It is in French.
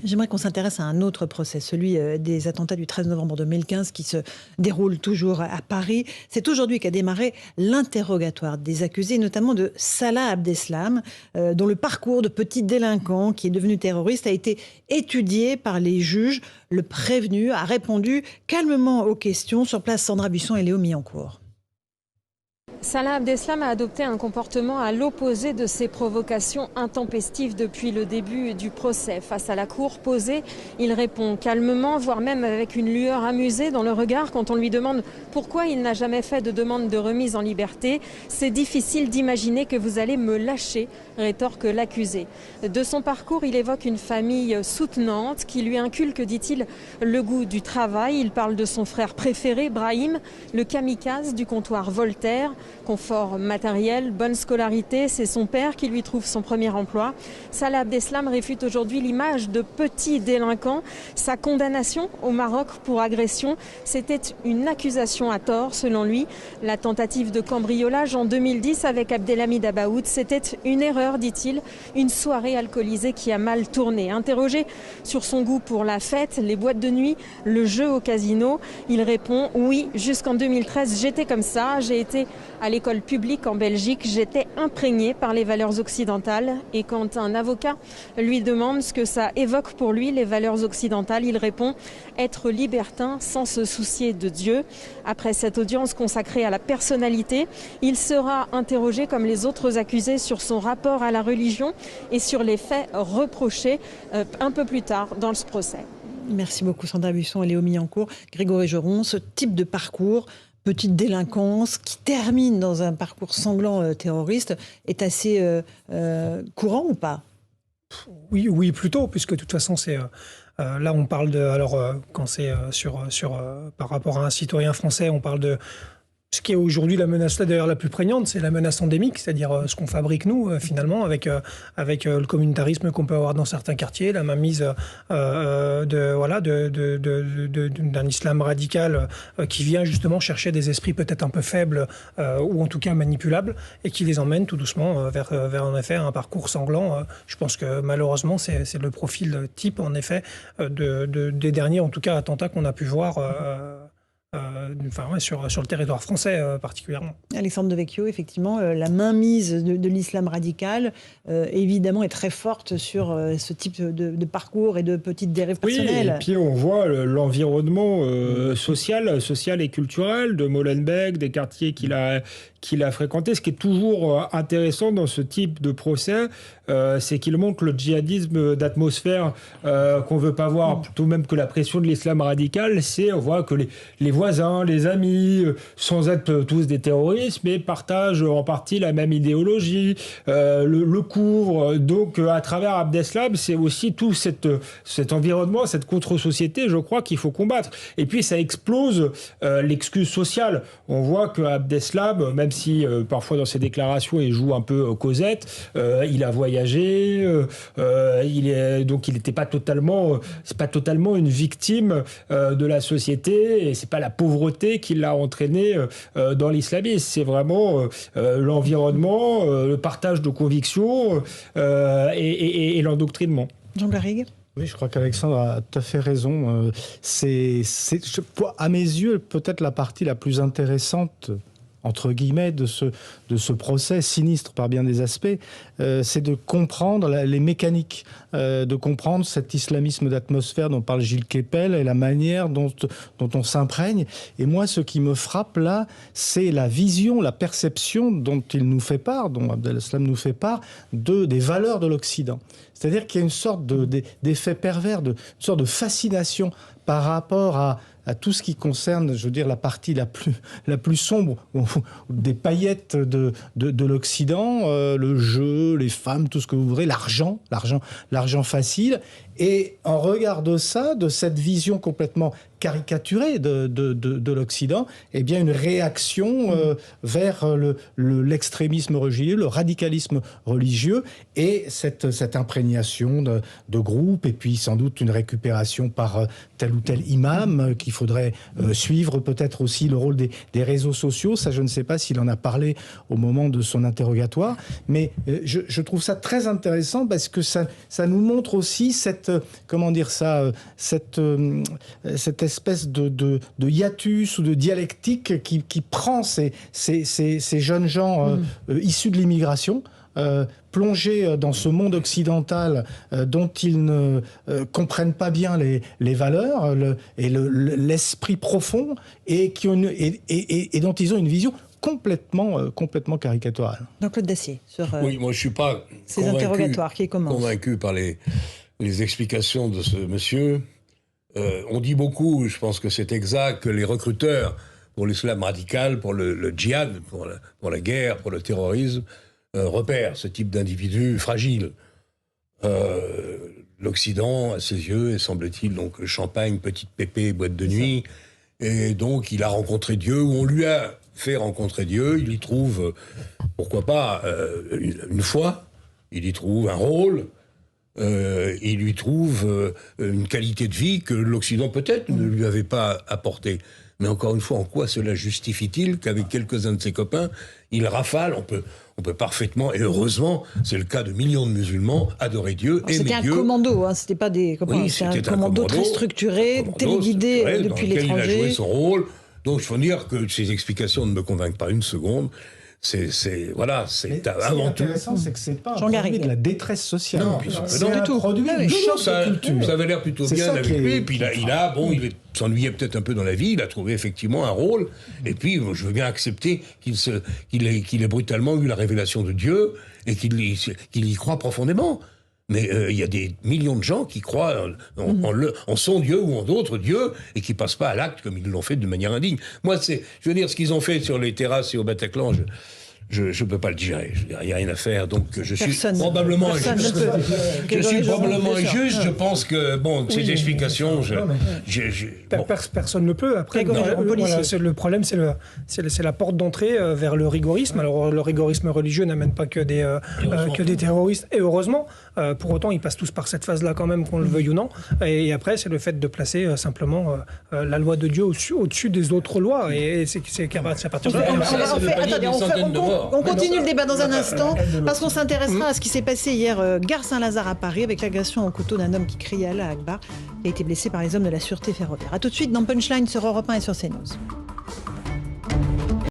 J'aimerais qu'on s'intéresse à un autre procès, celui des attentats du 13 novembre 2015 qui se déroule toujours à Paris. C'est aujourd'hui qu'a démarré l'interrogatoire des accusés, notamment de Salah Abdeslam, dont le parcours de petit délinquant qui est devenu terroriste a été étudié par les juges. Le prévenu a répondu calmement aux questions. Sur place, Sandra Buisson et Léo Millancourt. Salah Abdeslam a adopté un comportement à l'opposé de ses provocations intempestives depuis le début du procès. Face à la cour posée, il répond calmement, voire même avec une lueur amusée dans le regard quand on lui demande pourquoi il n'a jamais fait de demande de remise en liberté. C'est difficile d'imaginer que vous allez me lâcher, rétorque l'accusé. De son parcours, il évoque une famille soutenante qui lui inculque, dit-il, le goût du travail. Il parle de son frère préféré, Brahim, le kamikaze du comptoir Voltaire. Confort matériel, bonne scolarité, c'est son père qui lui trouve son premier emploi. Salah Abdeslam réfute aujourd'hui l'image de petit délinquant. Sa condamnation au Maroc pour agression, c'était une accusation à tort selon lui. La tentative de cambriolage en 2010 avec Abdelhamid Abaoud, c'était une erreur, dit-il, une soirée alcoolisée qui a mal tourné. Interrogé sur son goût pour la fête, les boîtes de nuit, le jeu au casino, il répond « Oui, jusqu'en 2013, j'étais comme ça, j'ai été à l'école publique en Belgique, j'étais imprégné par les valeurs occidentales. » Et quand un avocat lui demande ce que ça évoque pour lui, les valeurs occidentales, il répond être libertin sans se soucier de Dieu. Après cette audience consacrée à la personnalité, il sera interrogé comme les autres accusés sur son rapport à la religion et sur les faits reprochés un peu plus tard dans ce procès. Merci beaucoup Sandra Buisson et Léo Millancourt. Grégory Geron, ce type de parcours, petite délinquance qui termine dans un parcours sanglant terroriste, est assez courant ou pas ? Oui, plutôt, puisque de toute façon, c'est là on parle de, quand c'est par rapport à un citoyen français, on parle de ce qui est aujourd'hui la menace là d'ailleurs la plus prégnante, c'est la menace endémique, c'est-à-dire ce qu'on fabrique nous finalement avec le communautarisme qu'on peut avoir dans certains quartiers, la mainmise d'un islam radical qui vient justement chercher des esprits peut-être un peu faibles ou en tout cas manipulables et qui les emmène tout doucement vers en effet un parcours sanglant. Je pense que malheureusement c'est le profil type en effet des derniers en tout cas attentats qu'on a pu voir. Sur le territoire français particulièrement. Alexandre Devecchio, effectivement, la mainmise de l'islam radical, évidemment, est très forte sur ce type de parcours et de petites dérives personnelles. Oui, et puis on voit l'environnement social et culturel de Molenbeek, des quartiers qu'il a fréquenté. Ce qui est toujours intéressant dans ce type de procès, c'est qu'il montre le djihadisme d'atmosphère qu'on ne veut pas voir, plutôt même que la pression de l'islam radical. On voit que les voisins, les amis, sans être tous des terroristes, mais partagent en partie la même idéologie, le couvrent. Donc, à travers Abdeslam, c'est aussi tout cet environnement, cette contre-société, je crois, qu'il faut combattre. Et puis, ça explose l'excuse sociale. On voit que Abdeslam, même si parfois dans ses déclarations, il joue un peu Cosette, il a voyagé, donc il n'était pas totalement, c'est pas totalement une victime de la société, et c'est pas la pauvreté qui l'a entraîné dans l'islamisme. C'est vraiment l'environnement, le partage de convictions et l'endoctrinement. Jean Garrigue. Oui, je crois qu'Alexandre a tout à fait raison. À mes yeux, peut-être la partie la plus intéressante entre guillemets, de ce procès sinistre par bien des aspects, c'est de comprendre les mécaniques, de comprendre cet islamisme d'atmosphère dont parle Gilles Kepel et la manière dont on s'imprègne. Et moi, ce qui me frappe là, c'est la vision, la perception dont il nous fait part, dont Abdeslam nous fait part, des valeurs de l'Occident. C'est-à-dire qu'il y a une sorte d'effet pervers, une sorte de fascination par rapport à tout ce qui concerne, je veux dire, la partie la plus sombre, des paillettes de l'Occident, le jeu, les femmes, tout ce que vous voudrez, l'argent facile. Et en regard de ça, de cette vision complètement caricaturée de l'Occident, eh bien une réaction vers l'extrémisme religieux, le radicalisme religieux, et cette imprégnation de groupes, et puis sans doute une récupération par tel ou tel imam qu'il faudrait suivre, peut-être aussi le rôle des réseaux sociaux. Ça, je ne sais pas s'il en a parlé au moment de son interrogatoire, mais je trouve ça très intéressant parce que ça nous montre aussi cette comment dire ça, cette espèce de hiatus ou de dialectique qui prend ces jeunes gens issus de l'immigration, plongés dans ce monde occidental dont ils ne comprennent pas bien les valeurs et l'esprit profond, et dont ils ont une vision complètement caricaturale. Donc Claude Dacier, sur oui, moi je suis pas ces interrogatoires qui commencent. Convaincu par les explications de ce monsieur. On dit beaucoup, je pense que c'est exact, que les recruteurs pour l'islam radical, pour le djihad, pour la guerre, pour le terrorisme, repèrent ce type d'individus fragiles. L'Occident, à ses yeux, est, semble-t-il, donc champagne, petite pépé, boîte de nuit. Et donc, il a rencontré Dieu, ou on lui a fait rencontrer Dieu. Il y trouve, pourquoi pas, une foi. Il y trouve un rôle. Il lui trouve une qualité de vie que l'Occident, peut-être, ne lui avait pas apportée. Mais encore une fois, en quoi cela justifie-t-il qu'avec quelques-uns de ses copains, il rafale, on peut parfaitement, et heureusement, c'est le cas de millions de musulmans, adorer Dieu, aimer Dieu. C'était un commando, hein, c'était pas des copains, oui, c'était un commando très structuré, téléguidé depuis l'étranger. Il a joué son rôle. Donc, il faut dire que ces explications ne me convainquent pas une seconde. C'est avant tout. Intéressant, c'est que c'est pas un produit de la détresse sociale. Non, c'est un produit du choc de culture. Ça avait l'air plutôt bien avec lui. Et puis il s'ennuyait peut-être un peu dans la vie. Il a trouvé effectivement un rôle. Et puis, je veux bien accepter qu'il ait brutalement eu la révélation de Dieu et qu'il y croit profondément. Mais il y a des millions de gens qui croient en son Dieu ou en d'autres dieux et qui passent pas à l'acte comme ils l'ont fait de manière indigne. Moi, je veux dire, ce qu'ils ont fait sur les terrasses et au Bataclan, je peux pas le digérer. Il n'y a rien à faire. Donc, je suis probablement injuste. Je pense que, ces explications, personne ne peut. Après, le problème, c'est la porte d'entrée vers le rigorisme. Alors, le rigorisme religieux n'amène pas que des terroristes. Et heureusement, pour autant, ils passent tous par cette phase-là quand même, qu'on le veuille ou non. Et après, c'est le fait de placer simplement la loi de Dieu au-dessus des autres lois. Et c'est à partir de là. On continue le débat dans un instant, parce qu'on s'intéressera à ce qui s'est passé hier, gare Saint-Lazare à Paris, avec l'agression au couteau d'un homme qui criait Allah Akbar, qui a été blessé par les hommes de la sûreté ferroviaire. A tout de suite dans Punchline sur Europe 1 et sur CNews.